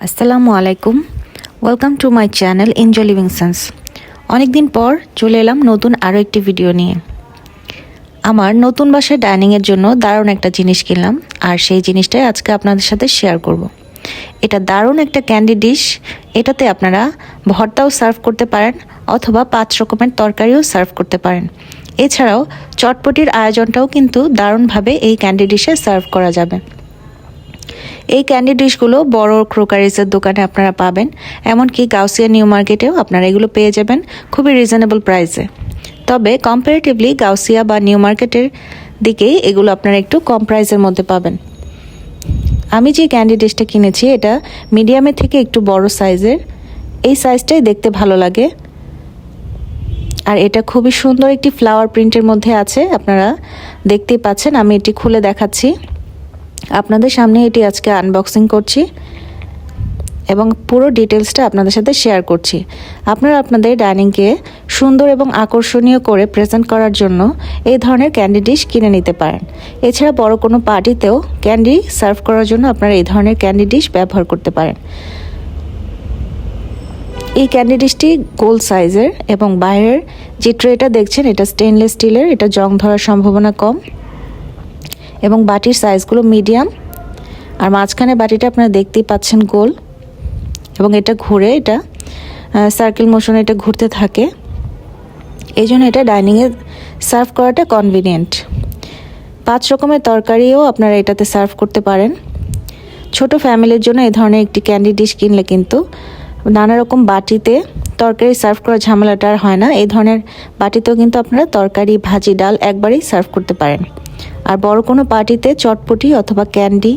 আসসালামু আলাইকুম, welcome to my channel enjoy living sense. অনেক দিন পর চলে এলাম নতুন আরও একটি ভিডিও নিয়ে। আমার নতুন বাসায় ডাইনিংয়ের জন্য দারুণ একটা জিনিস কিনলাম, আর সেই জিনিসটাই আজকে আপনাদের সাথে শেয়ার করব। এটা দারুণ একটা ক্যান্ডি ডিশ। এটাতে আপনারা ভর্তাও সার্ভ করতে পারেন অথবা 5 রকমের তরকারিও সার্ভ করতে পারেন। এছাড়াও চটপটির আয়োজনটাও কিন্তু দারুণভাবে এই ক্যান্ডি ডিশে সার্ভ করা যাবে। এই ক্যান্ডি ডিশগুলো বড় ক্রোকারিজের দোকানে আপনারা পাবেন, এমনকি গাউসিয়া নিউ মার্কেটেও আপনারা এগুলো পেয়ে যাবেন খুবই রিজনেবল প্রাইসে। তবে কম্পারেটিভলি গাউসিয়া বা নিউ মার্কেটের দিকেই এগুলো আপনারা একটু কম প্রাইসের মধ্যে পাবেন। আমি যে ক্যান্ডি ডিশটা কিনেছি এটা মিডিয়ামের থেকে একটু বড় সাইজের। এই সাইজটাই দেখতে ভালো লাগে, আর এটা খুবই সুন্দর একটি ফ্লাওয়ার প্রিন্টের মধ্যে আছে। আপনারা দেখতেই পাচ্ছেন, আমি এটি খুলে দেখাচ্ছি আপনাদের সামনে। এটি আজকে আনবক্সিং করছি এবং পুরো ডিটেলসটা আপনাদের সাথে শেয়ার করছি। আপনারা আপনাদের ডাইনিংকে সুন্দর এবং আকর্ষণীয় করে প্রেজেন্ট করার জন্য এই ধরনের ক্যান্ডি ডিশ কিনে নিতে পারেন। এছাড়া বড় কোনো পার্টিতেও ক্যান্ডি সার্ভ করার জন্য আপনারা এই ধরনের ক্যান্ডি ডিশ ব্যবহার করতে পারেন। এই ক্যান্ডি ডিশটি গোল সাইজের এবং বাইরের যে ট্রেটা দেখছেন এটা স্টেনলেস স্টিলের। এটা জং ধরার সম্ভাবনা কম এবং বাটির সাইজগুলো মিডিয়াম। আর মাঝখানে বাটিটা আপনারা দেখতেই পাচ্ছেন গোল, এবং এটা ঘুরে, এটা সার্কেল মোশনে এটা ঘুরতে থাকে। এই জন্য এটা ডাইনিংয়ে সার্ভ করাটা কনভিনিয়েন্ট। 5 রকমের তরকারিও আপনারা এটাতে সার্ভ করতে পারেন। ছোট ফ্যামিলির জন্য এই ধরনের একটি ক্যান্ডি ডিশ কিনলে কিন্তু নানা রকম বাটিতে তরকারি সার্ভ করার ঝামেলাটা আর হয় না। এই ধরনের বাটিতেও কিন্তু আপনারা তরকারি, ভাজি, ডাল একবারেই সার্ভ করতে পারেন। আর বড় কোনো পার্টিতে চটপটি অথবা ক্যান্ডি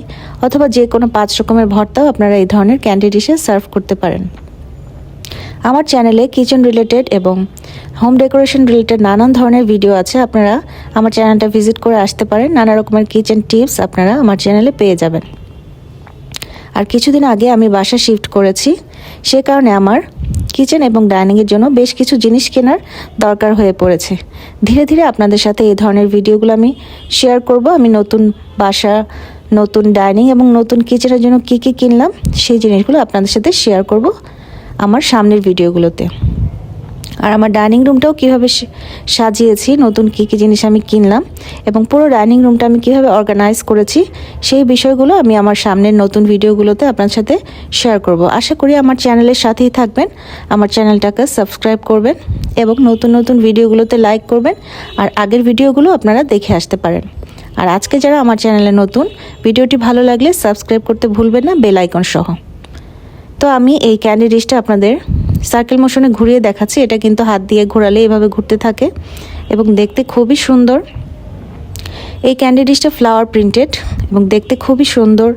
অথবা যে কোনো 5 রকমের ভর্তাও আপনারা এই ধরনের ক্যান্ডি ডিশে সার্ভ করতে পারেন। আমার চ্যানেলে কিচেন রিলেটেড এবং হোম ডেকোরেশন রিলেটেড নানান ধরনের ভিডিও আছে। আপনারা আমার চ্যানেলটা ভিজিট করে আসতে পারেন। নানা রকমের কিচেন টিপস আপনারা আমার চ্যানেলে পেয়ে যাবেন। আর কিছুদিন আগে আমি বাসা শিফট করেছি, সে কারণে আমার কিচেন এবং ডাইনিংয়ের জন্য বেশ কিছু জিনিস কেনার দরকার হয়ে পড়েছে। ধীরে ধীরে আপনাদের সাথে এই ধরনের ভিডিওগুলো আমি শেয়ার করব। আমি নতুন বাসা, নতুন ডাইনিং এবং নতুন কিচেনের জন্য কী কী কিনলাম সেই জিনিসগুলো আপনাদের সাথে শেয়ার করব আমার সামনের ভিডিওগুলোতে। আর আমার ডাইনিং রুমটাও কীভাবে সাজিয়েছি, নতুন কী কী জিনিস আমি কিনলাম এবং পুরো ডাইনিং রুমটা আমি কীভাবে অর্গানাইজ করেছি সেই বিষয়গুলো আমি আমার সামনের নতুন ভিডিওগুলোতে আপনার সাথে শেয়ার করব। আশা করি আমার চ্যানেলের সাথেই থাকবেন, আমার চ্যানেলটাকে সাবস্ক্রাইব করবেন এবং নতুন নতুন ভিডিওগুলোতে লাইক করবেন। আর আগের ভিডিওগুলো আপনারা দেখে আসতে পারেন। আর আজকে যারা আমার চ্যানেলে নতুন, ভিডিওটি ভালো লাগলে সাবস্ক্রাইব করতে ভুলবেন না, বেল আইকন সহ। তো আমি এই ক্যান্ডি ডিশটা আপনাদের সার্কেল মোশনে ঘুরিয়ে দেখাচ্ছি। এটা কিন্তু হাত দিয়ে ঘোরালে এভাবে ঘুরতে থাকে এবং দেখতে খুবই সুন্দর। এই ক্যান্ডি ডিশটা ফ্লাওয়ার প্রিন্টেড এবং দেখতে খুবই সুন্দর।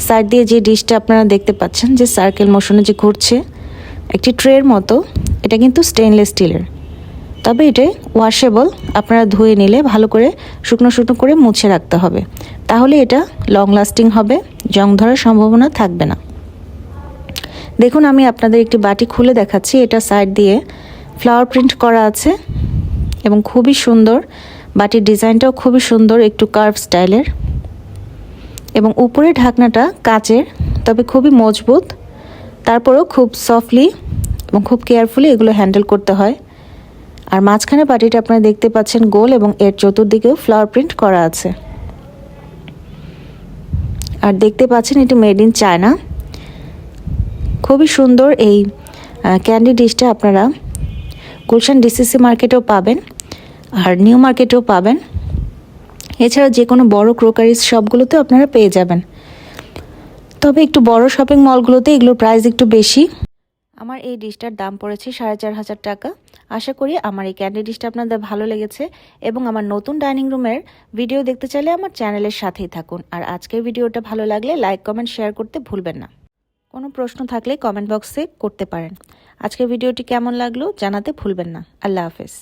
সাইড দিয়ে যে ডিশটা আপনারা দেখতে পাচ্ছেন যে সার্কেল মোশনে যে ঘুরছে একটি ট্রের মতো, এটা কিন্তু স্টেনলেস স্টিলের। তবে এটা ওয়াশেবল। আপনারা ধুয়ে নিলে ভালো করে শুকনো শুকনো করে মুছে রাখতে হবে, তাহলে এটা লং লাস্টিং হবে, জং ধরার সম্ভাবনা থাকবে না। দেখুন, আমি আপনাদের একটি বাটি খুলে দেখাচ্ছি। এটা সাইড দিয়ে ফ্লাওয়ার প্রিন্ট করা আছে এবং খুবই সুন্দর। বাটির ডিজাইনটাও খুবই সুন্দর, একটু কার্ভ স্টাইলের, এবং উপরে ঢাকনাটা কাচের, তবে খুবই মজবুত। তারপরেও খুব সফটলি এবং খুব কেয়ারফুলি এগুলো হ্যান্ডেল করতে হয়। আর মাঝখানে বাটিটা আপনারা দেখতে পাচ্ছেন গোল, এবং এর চতুর্দিকেও ফ্লাওয়ার প্রিন্ট করা আছে। আর দেখতে পাচ্ছেন এটি মেড ইন চায়না। খুবই সুন্দর এই ক্যান্ডি ডিশটা আপনারা গুলশান ডিসিসি মার্কেটেও পাবেন আর নিউ মার্কেটেও পাবেন। এছাড়া যে কোনো বড় ক্রোকারিজ শপগুলোতেও আপনারা পেয়ে যাবেন। তবে একটু বড় শপিং মলগুলোতে এগুলোর প্রাইস একটু বেশি। আমার এই ডিশটার দাম পড়েছে 4500 টাকা। আশা করি আমার এই ক্যান্ডি ডিশটা আপনাদের ভালো লেগেছে, এবং আমার নতুন ডাইনিং রুমের ভিডিও দেখতে চাইলে আমার চ্যানেলের সাথেই থাকুন। আর আজকের ভিডিওটা ভালো লাগলে লাইক, কমেন্ট, শেয়ার করতে ভুলবেন না। কোনো প্রশ্ন থাকলে কমেন্ট বক্সে করতে পারেন। আজকের ভিডিওটি কেমন লাগলো জানাতে ভুলবেন না। আল্লাহ হাফেজ।